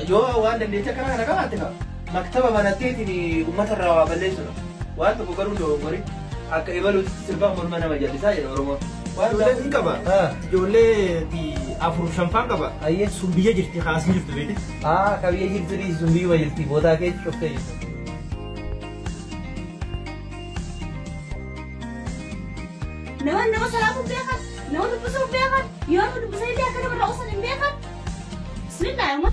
يو وان اللي تكره أنا كمان تكره مكتبة بناتيتني أمة الروا بليسنا وأنت بقولوا له مري أك يبلو تسبق مرمنا مجلسا يا روما ولا إنكبا جولة دي أفرو شنفان كبا أيه سوبيا جرتي خاصين جرتي بيتي كبيا جرتي زومبي وجرتي بودا كي شوفتي نو سلام بيخات نو تبصر بيخات يوم تبصر بيخات أنا بدي أوصل بيخات بسم الله يا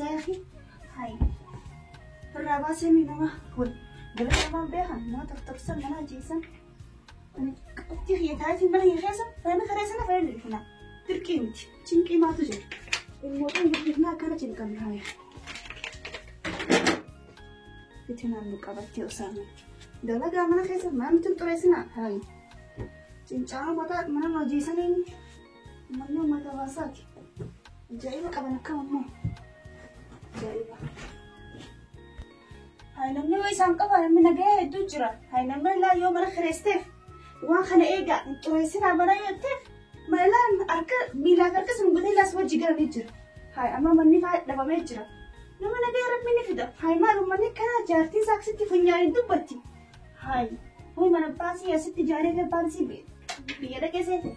يا أخي هاي الراباسة منها هو قلت ما بيها ما تفترسل منها جيسا أنا كنت هي تعرفي منها هي خيسة فأنا خريسة فين هنا تركيمتي تنكي ما تجي الموضوع اللي هنا كانت الكم هاي بتنا المقابلتي أسامة دلنا جامنا خيسة ما متن تريسنا هاي تنجا ما ما جيسا نين منو ما تواسات جاي قبل كم جايبة هاي نمني ويسان قبل من جاي دجرة هاي نمني لا يوم الآخر استف وآخر إيجا أنتوا يصير مرة يتف ما لا أركض بلا كركس من قدام لاس وجه جرا ميجر هاي أما مني فا دبا ميجر لما نجاي رب مني فدا هاي ما لو مني كنا جارتي ساكستي فنيا دبتي هاي هو من باسي يا ستي جاري في باسي بيدا كيسه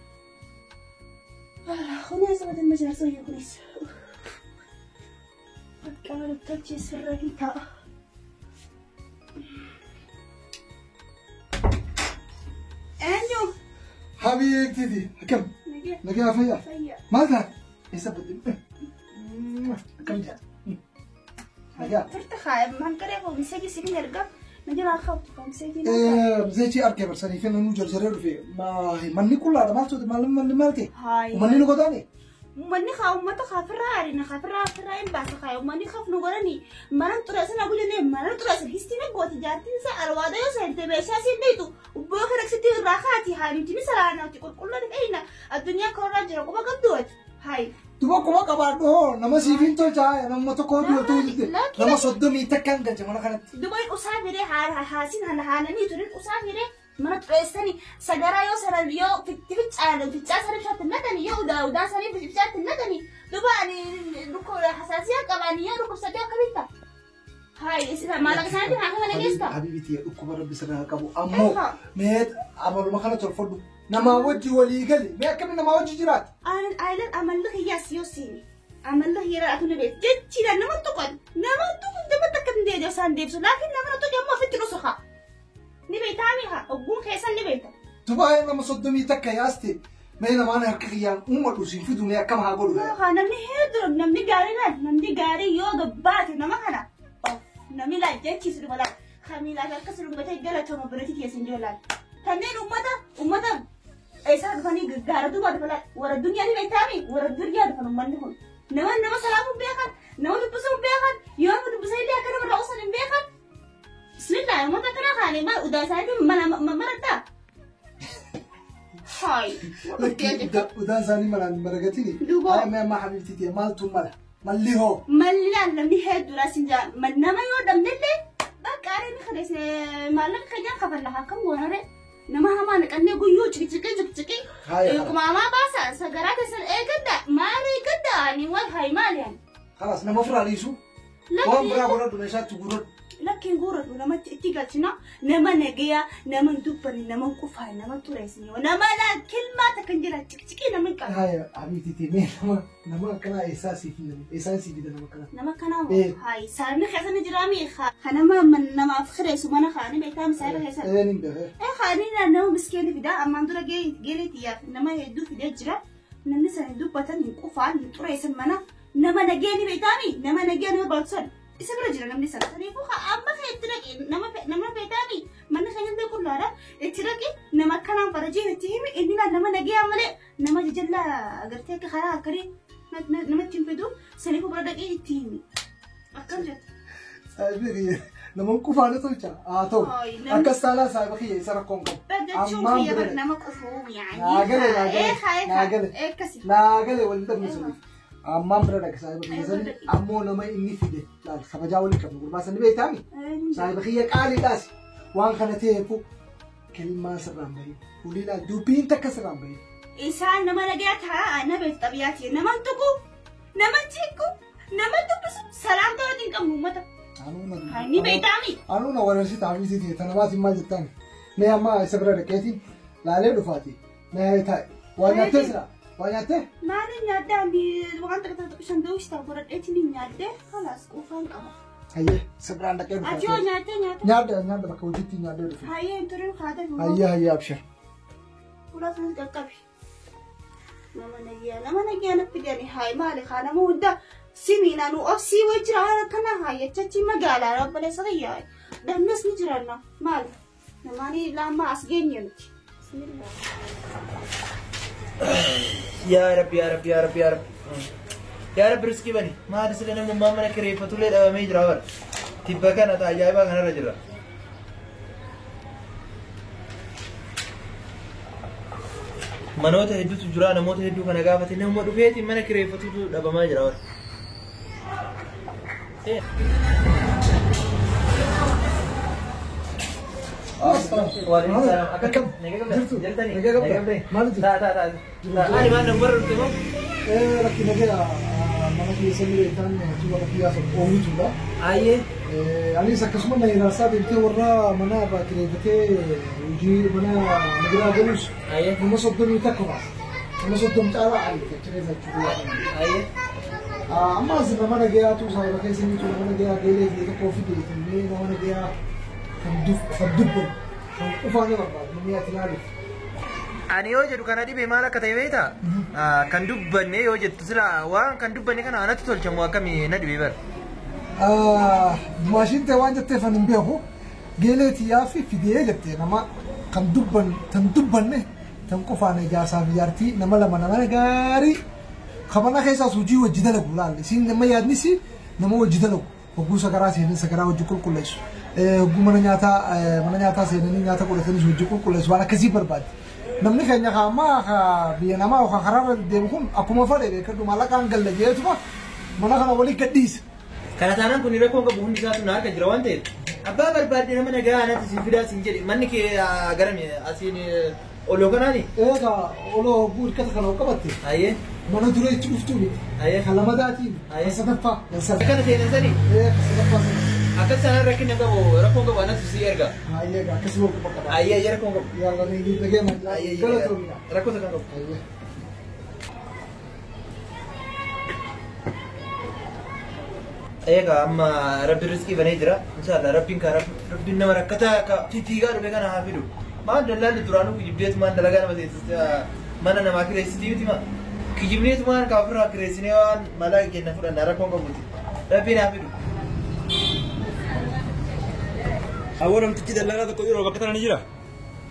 خلنا سبت المجال سوي كويس كمان بتجي سرقتها أنيو حبيبتي دي كم نجا فيا ماذا يسبب كم جاء نجا ترتخى من كره هو بيسجي سكين يرجع نجا راخو كم سجي زيتي أركب برسالي فين نوجر جرر في ما مني كلها ما تود معلوم مني مالتي هاي ومني نقداني مني خاف ما تخاف الراري نخاف الراري بس خايف مني خاف نقولني ما نترسنا أقول لي ما نترسنا هستينا قوتي جاتي نسأل الوضع يسأل تبي شاسين بيتو وبآخرك ستي الراحاتي هاي نجي نسألنا وتقول كلنا أين الدنيا كورة جرا وما قدوت هاي تبغى كم كبار نما سيفين تو جاي نما تكون يوتو نما صدمي تكان جت ما كانت دبي أسافر حاسين هناني تريد أسافر ما ترسني سجارة يو سر يو في تفجع في تجار شات الندني يو دا سري في شات الندني دبي ركوب حساسية كمان يو ركوب سجارة كبيرة هاي اسمع ما لك سنتي هاي أنا جيستا حبيبتي ركوب ربي سرها كابو أمو ميت أمر ما خلت الفرد نما وجه ولي قلي ما كم نما وجه جرات أنا أيلن أمل له ياس يوسيني أمل له يرى أتوني بيت جد نما تقول دم تكن دي جسان ديبسو لكن نما تقول ما في تروسها نبي تعملها أقول كيسان نبيته تبغى نما صدمي تك يا أستي ما هنا ما أنا هركيان وسين في دنيا كم هقوله لا نمني هيدرو نمني قاري نمني قاري يو قبات نما كنا نمني لا جت يصير ولا خميل لا كسر بتاعي جل توما بريتي كيسن جولان تنين أمدا ऐसा धनी गारदू बात बोला वरा दुनिया नहीं बैठामी वरा दुनिया धन मन हो नवा सलाम बेखत नवा दुपसो बेखत यो दुपसो ले कर वरा उसन बेखत बिस्मिल्लाह मत करा खाने मा उदासाय मरता हाय उदासानी مرقتني هاي ما حبيبتي دي مالتو مالي هو مالنا لمي هاد دراسنجا من ما يودم دلي بقاري خلص مالك خجان خفلها كم ورا نما هما نقني قيو تشكي ماما باسا سجرات سن ايه كدا مالي كدا يعني هاي مالي خلاص نما فراليسو وان برا برا دونيشات تقولون لكن قرر ولما تيجاتنا نما نجيا نما ندبني نما نكفها نما تريسني ونما لا كلمة تكنجلا تكتكي نما كان هاي حبيبتي تيمين نما كنا إحساسي في إحساسي بده نما كنا هاي سامي خزن جرامي خنما من نما أفخر سمانا خاني بيتام سامي خزن خانينا نما مسكين في ده أما ندرا جيلي تيا نما يدو في ده جرا ننسى ندو بتن نكفها نتريسن منا nama nageeni beektaami nama nageeni barbaachisan isa bira jira namni sana saniifuu amma kan itti dhaqe nama beektaami manni keenya qullaadha itti dhaqe nama akkanaan farajee itti himi inni nama nageeyaa malee nama jajallaa agartee akka karaa akkarii namatti hin fidu saniifuu bira dhaqee itti himi akkam jettu. Saayibii nama kufaana tolcha haa ta'u akkas taanaa saayiba kiyya isa rakkoon qabu. Ammaan bira nama kufuu naagale waliin dhabne suniif ammaan bira dhaqa saayiba kiyya sani ammoo nama inni fide kabajaa waliin qabnu gurbaasan beektaami saayiba kiyya qaaliidhaas waan kana ta'eefu kilmaan sirraan bahee fuuliidhaan dubbiin takka sirraan bahee. Isaan nama nagaa taa'aa na beektu xabiyaati nama tuqu nama jiku nama dubbisu salaam ta'uu hin qabnu uummata. Ni beektaami. Anuuna warreen taa'anii ta'e tana baati maal jettaan mee amma isa bira dhaqeetiin laalee dhufaati mee taa'e waan nyaattee sira waan nyaattee. Maali nyaaddaan waan takka shandoo ishtaa godhadheetiin hin nyaaddee kalaas quufaan qaba. Hayyee isa biraan dhaqee dhufaati. Ati yoo nyaattee nyaadda bakka hojiitti nyaaddee dhufe. Hayyee hin turin haadha dhufa. Hayyee abshir. Fuula sana qaqqabi. Nama nagiyaa na fidani hayi maali kaa nama hundaa. Simina nu obsi wajjira kana hayyachachi magaalaa rabbalee sagayyaa dannas ni jiranna maal namani lama as geenye miti Ya Rabbi riski bani maal sile namni mana kireeffatu lee dhabamee jira bar tibba kana ajaa'ibaa kanarra jira. Manoota hedduutu jira namoota hedduu kana gaafate nama dhufeeti mana kireeffatutu dhabamaa jira bar. Waalaikumsalam. Akam? Ani mana nomor itu mau? Laki negara mana kita sendiri kan cuma laki asal omi juga. Aye. Ani sakasuma na inasa binti warna mana apa kira-kira uji mana negara galus. Aye. Nama sodom itu kau. Nama sodom cara aye kira-kira juga. Aye. Amma mana gaya tu saya pakai sini tu mana gaya gele dia kopi dia tu ni mana gaya fadub ufanya apa ni atilali. Ani yoo jedhu kana dhibee maal akka ta'e beektaa? Kan dubbanne yoo jettu sila waan kan dubbanne kana anatti tolchamu akkamii na dhibee bara. Maashin ta'e waan jettee fan hin beeku geeleetiyaa fi fidee jettee nama kan dubbanne tan qofaan ijaarsaa fi jaartii nama lama nama gaarii kabana keessaas hojii wajji dalagu laalle siin nama yaadnisi nama wajji dalagu hogguu sagaraa seenan sagaraa wajji qulqulleessu hogguu mana nyaataa seenanii nyaata godhatanis wajji qulqulleessu waan akkasii barbaade. Namni keenya kaamaa biyya namaa yookaan karaarra deemu kun akkuma fedhe beekadhu mallaqaan galla jeetuma mana kana walii gadhiisa. Kana taanaan kun rakkoon qabu hundi isaatu na harka jira waan ta'eef abbaa barbaadde nama nagaa anatti siin fidaa siin jedhe manni kee garami asiin oloo kanaani. Eegaa oloo hogguu hirkata kana qabatte. Ayyee. Mana dura itti dhuftuuni. Ayyee. Kan lamadaatiin. Ayyee. Sadaffaa. Akkana seenan sanii. Sadaffaa. Akkas sanaan rakkinni qabu rakkoon qabu anatti si erga. Ayyee akkasii wal qaba qaba. Ayyee rakkoon qabu. Yalla ni dhagee man. Ayyee Galatoomina. rakkoon kan qabu. Ayyee. Egaa amma rabbi riskii banee jira. Inshallah rabbiin nama rakkataa ka titiigaa dhufe kana haa fidu. Maal daldalli duraanuu kijibdeetu maan dalagaa nama teessisa mana namaa kireessiti miti ma. Kijibneetu maan ka ofirraa kireessinee waan malaa kenna fudhanna rakkoon qabuuti. Rabbiin haa fidu. Awwalam tichi dalagaa tokko yeroo bakka tana ni jira.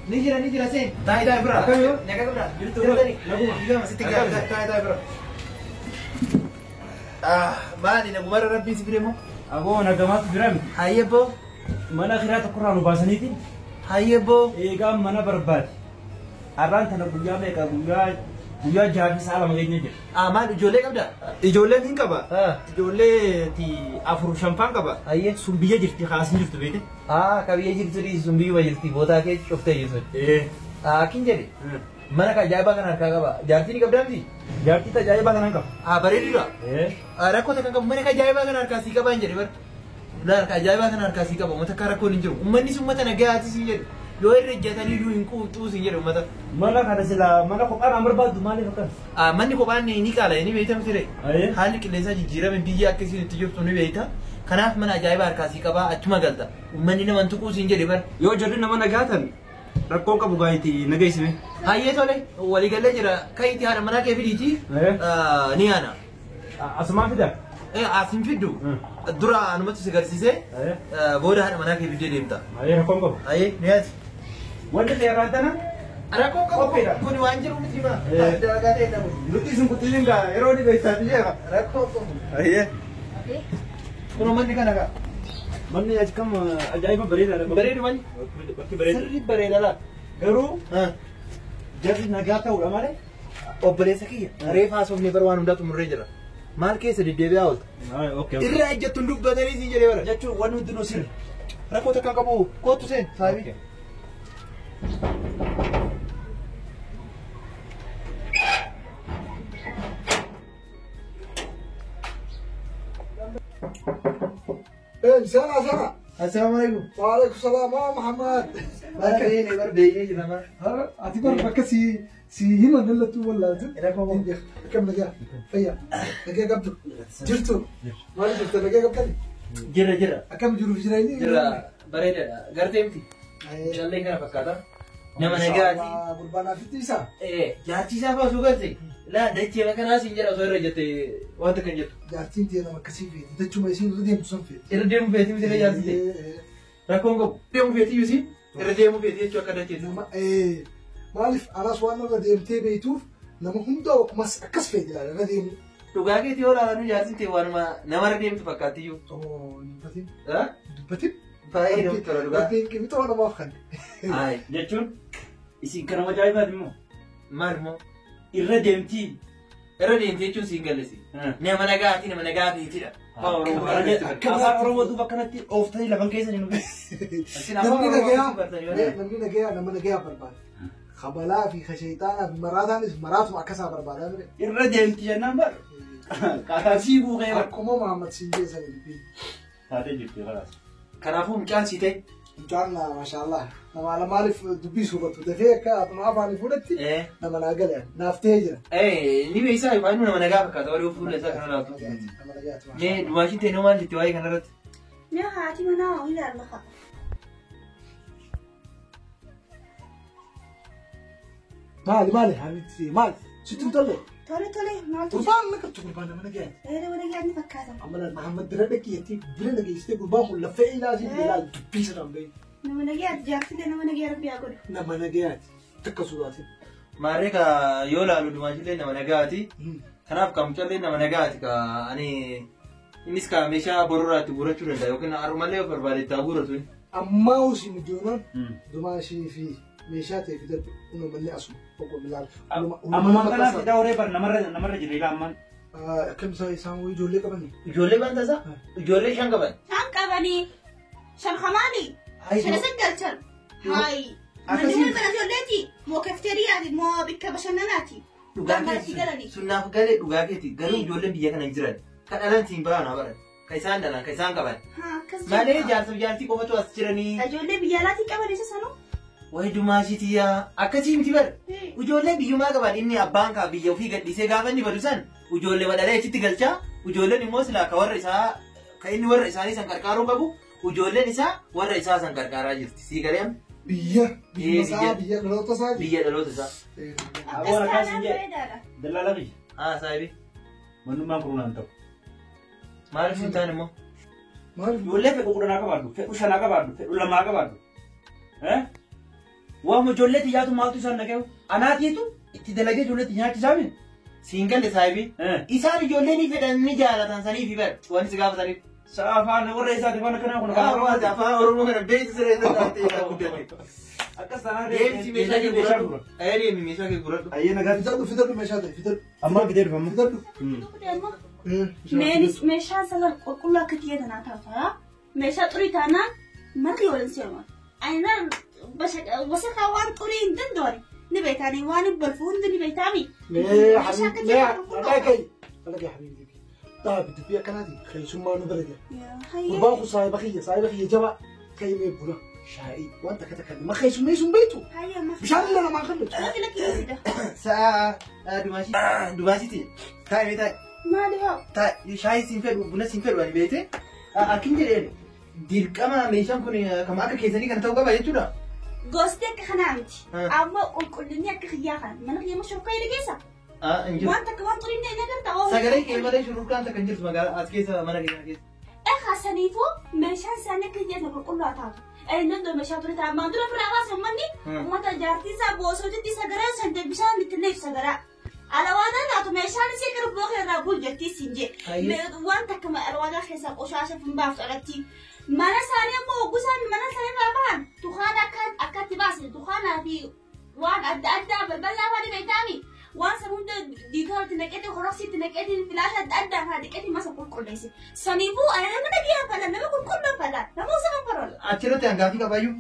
Ni jira seen. Taayidaa bira. Akkamiyo? Nagaa qabda. Jirtu daldali. Naguma sitti gaafata taayidaa bira. Maali nagumara rabbiin si fide moo? Agoo nagamaatu birami. Hayyee boo. Mana kiraa tokkorraa nu baasaniitiin. Hayyee boo. Eegaa mana barbaade. Har'aan tana guyyaa meeqa guyyaa jaha fi sa'a lama keenya jira. Maal ijoollee qabda? Ijoolleen hin qaba. Ijoollee afur shanfaan qaba. Hayyee. Sun biyya jirti haasin jirtu beekte. Ka biyya jirtu sun biyyuma jirti bootaa kee coftee jirtu. Kin jedhe. Mana ka ajaa'ibaa kan harkaa qaba. Jaartii ni qabdaa miti? Jaartii tajaajibaa kanaan qaba. Bareedudha. Rakkoo takka qabu mana ka ajaa'ibaa kan harkaa sii qabaa hin jedhe bar. Ka ajaa'ibaa kan harkaa sii qaba uummata akka rakkoon hin jiru. Uummanni sun uummata nagaati siin jedhe. Yoo irra ejjatanii duu hin quuxuu siin jedhe uummata. Mana kana silaa mana kophaan an barbaaddu maaliif akkas? Manni kophaan ni qaala ni beektamti ture. Haalli qilleensaa jijjiirame biyya akkasiin itti jirtu ni beekta. Kanaaf mana ajaa'ibaa harkaa sii qabaa achuma galta. Uummanni nama tuquu siin jedhe bar. Yoo jarri nama nagaatan rakkoon qabu gaayiti nageessime. Hayyee tole waliigallee jira kayitii haadha manaa kee fidiiti ni yaana. Asumaan fida. Asin fiddu. Dura anumatti si garsiisee booda haadha manaa kee fiddee deemta. Ayee rakkoon qabu. Ayee niyaati. Wanti ta'e raatana. Rakkoo qabu kun waan jiru miti ma. Dalagaa ta'e dhabu. Nuti sun kuttisiin gaa yeroo ni beektaa fi jeeqa. Rakkoo qabu. Ayee. Kun manni kana gaa. Manni achi kam ajaa'iba bareedaadha. Bareedu manni. Bakki bareeda. Sirri bareedadha. Garuu jarri nagaa ta'uudha malee. Obboleessa kiyya. Reefa haasofnee bara waan hundaa xumurree jira. Maal keessa deddeebi'aa oolta? Irraa ejjattuun dubbatanii siin jedhee bara. Jechuun wanni hundi nu sirri. Rakkoo takka qabu kootu seen saabii. سنة Assalaamu alaikum. وعليكم السلام محمد Barka deemee bar deemee jira maa. اعتبر بكسي سي هنا نلتو ولا Rakkoo qabu. كم نجا فيا نجا قبل جرتو ما جرت نجا قبل Jira jira. كم جرو في جريني Jira bareedaadha. Gartee miti. Callee kana fakkaata. Nama nagaati. قربانا في تيسا Jaartii isaa baasuu garte. Laa dachee makanaa siin jedha osoo irra jettee wanta kan jettu. جارتين تي انا مكسي في تدچو ما يسين ودي مصنفي Irra deemu feetii miti jaartii ta'e. Rakkoon qabu. Deemu feetii yuusiin. Irra deemu feetii jechuu akka dacheetti. نما مالف انا سوانا رديمتي بيتوف لما هم دو مس اكس في دي رديم Dhugaa keetii yoo ilaalan jaartiin ta'e waanuma namarra deemtu fakkaatti iyyuu. او دبتين Haa? دبتين Baay'ee namatti tola dhugaa. دبتين كيف تو انا ما افخن Hayi. Jechuun isin kana ajaa'ibaati immoo Maal immoo? irra deemtii. Irra deemtee jechuun siin gallisi. Nama nagaati nama nagaatiitidha. Afaan Oromoo duuba akkanatti ooftanii lafan keessanii nu نمني نجيا لما نجيا برباد خبلا في خشيطان في مراتان مرات مع كسا برباد irra deemtii jennaan bar qaataasii buuqee bar. كوما محمد سينجي سنبي Taatee jirti kalaas. Kanaafuu mucaan sii ta'e. جانا ما شاء الله لما على مالف دبي سوبر تدفيك أنا أفاني فودتي لما ناقل نافتيجر Ni beesaa yookaan nama nagaa fakkaata walii fuula isaa kana laatu. لما نجات Mee dumaashin ta'e nama jetti waa'ee kanarratti. Mee haati manaa ilaalla lafa. مالي حبيبتي مال ستم طلع Tole maaltu قربان لك قربان لما نجات wala yaadni fakkaatan. عمل محمد بردك يتي برنا جيستي قربان ولا في لازم لا دبي سلام بي Nama nagayaati jaartidha nama nagaya rabbi haa godhu. لما نجات تكسراتي Maarree ka yoo laalu dumaashillee nama nagaati. Kanaaf ka mucallee nama nagaati ka ani innis ka meeshaa bororraatti guurachuu danda'a yookiin harumallee of barbaadetti haa guuratu. أما وسي مجنون دماشي في ميشاتي في درب إنه ملي أسمع بقول ملال Ammaan kanaaf hidhaa horee bar namarra jira ilaa ammaan. كم ساي سامو يجولي كمان Ijoollee ban tasaa? Ijoollee shan qaban. Shan qabanii shan hamaanii shan isin galchan. Hayi. Akkasii. Manni mana ijoolleeti moo kafteeriyaati moo bakka bashannanaati. Gammaatti galanii. Sunnaaf galee dhugaa keeti garuu ijoolleen biyya kana hin jiran. Ka dhalan siin bahan haa baran. Ka isaan dhalan ka isaan qaban. Haa akkas Malee jaarsaaf jaartii qofatu as jiranii. Ijoollee biyya alaatii qaban isa sanuu. Wayi dumaashitiyaa akkasii miti bar. Ijoollee biyyumaa qaban inni abbaan kaa biyya ofii gadhiisee gaafa inni badu san ijoollee madhalee achitti galchaa ijoolleen immoo silaa ka warra isaa ka inni warra isaanii san qarqaaruu qabu ijoolleen isaa warra isaa san qarqaaraa jirti. Sii galee بيا بيا سا بيا لوتا سا biyya dhaloota isaa. Aboon akkas hin jedhe. Bareedaadha. Dallaalaa fi Saahibi mannummaan kunuunaan ta'u. maaliif hin taane immoo? ما Ijoollee fedhu kudhanaa qabaadhu, fedhu shanaa qabaadhu, fedhu lamaa qabaadhu. Waama ijoollee xiyyaatu maaltu isaan dhaga'u? Anaatiitu itti dalagee ijoollee xiyyaachisaan min. Siin galle saahibi. Isaan ijoollee ni fedhan ni jaalatan saniifi bar wanti si gaafataniif. Sa'a afaan warra isaatiif waan akkanaa kun Afaan Oromoo kana beeksisa siree irra taatee isaa guddate. akkas sanaa Deemsi meeshaa kee gurradhu. Deemi meeshaa kee gurradhu. Ayyee nagaa في درب مشاتي في درب ammaa gidee dhufamu. في درب Meeshaan sagal qulqulluu akka tiyya tanaa taata. Meeshaa xurii taanaan marti waliin seeruma. Ayinaan wasakaa waan xurii hin danda'ani. Ni beekanii waan hin balfu hundi ni beektaami. ليه حبيبي ليه لكن لك يا حبيبي طيب تبي كنادي خي ثم نبرد وباخو صاحبك جماعة كي ميبونا شاي وانت كتكلم ما خي ثم بيتو مش عارف انا ما خلت Sa'a dumaashiti. Taa'ee taa'e. Maali haa? Taa'e shaayii siin fedhu buna siin fedhu ani beekte. Akkin jedheen dirqama meeshaan kun kan akka keessanii kana ta'uu qaba jechuudha. Gosti akka kanaa miti. Amma qulqullinni akka xiyyaa kana mana kiyya shurkaa inni keessa. انجل وانت كمان طريقنا نقدر سجلي كي مالي شروط كانت كنجل مقال اسكيس ما نجي خسنيفو مشان سنة كذي نقول كلها تاتو أي ندو مشان تريد ما ندرو في العواصم مني وما تجارتي سابوسو تدي سجرا سنت بشان نتنيف سجرا على وانا ناتو مشان سيكر بوخي رابول جتي سنجي وانت كما الوانا خيسا قشاشة في مبافت علتي ما نسالي مو قصان ما نسالي رابان تخانا أكاد باسي تخانا في وان أدى بالبلا هذه بيتامي وان سمود ديكار تنكتي خراسي تنكتي فلاش أدى هذه كتي ما سقول كل شيء سنيفو أنا ما نجيها فلا ما بقول كل فلا ما موسم فرول أشيلت أنغافي كبايو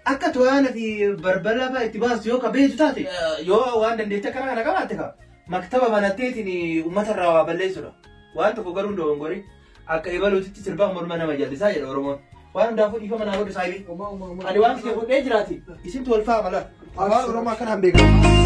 أكاد وانا في بربلا باتباس يو كبيت تاتي يو وان دنديتا كنا أنا كماتك مكتبة مناتيتني أمة الروا بليسورا وان تفكرون دونغوري أكيبالو تتسربا مرمنا مجلسا يا رومان وان دافو إيفا من أقول سايبي أنا وان كيفو نجراتي يسنتو الفا ملا روما كان هم بيجوا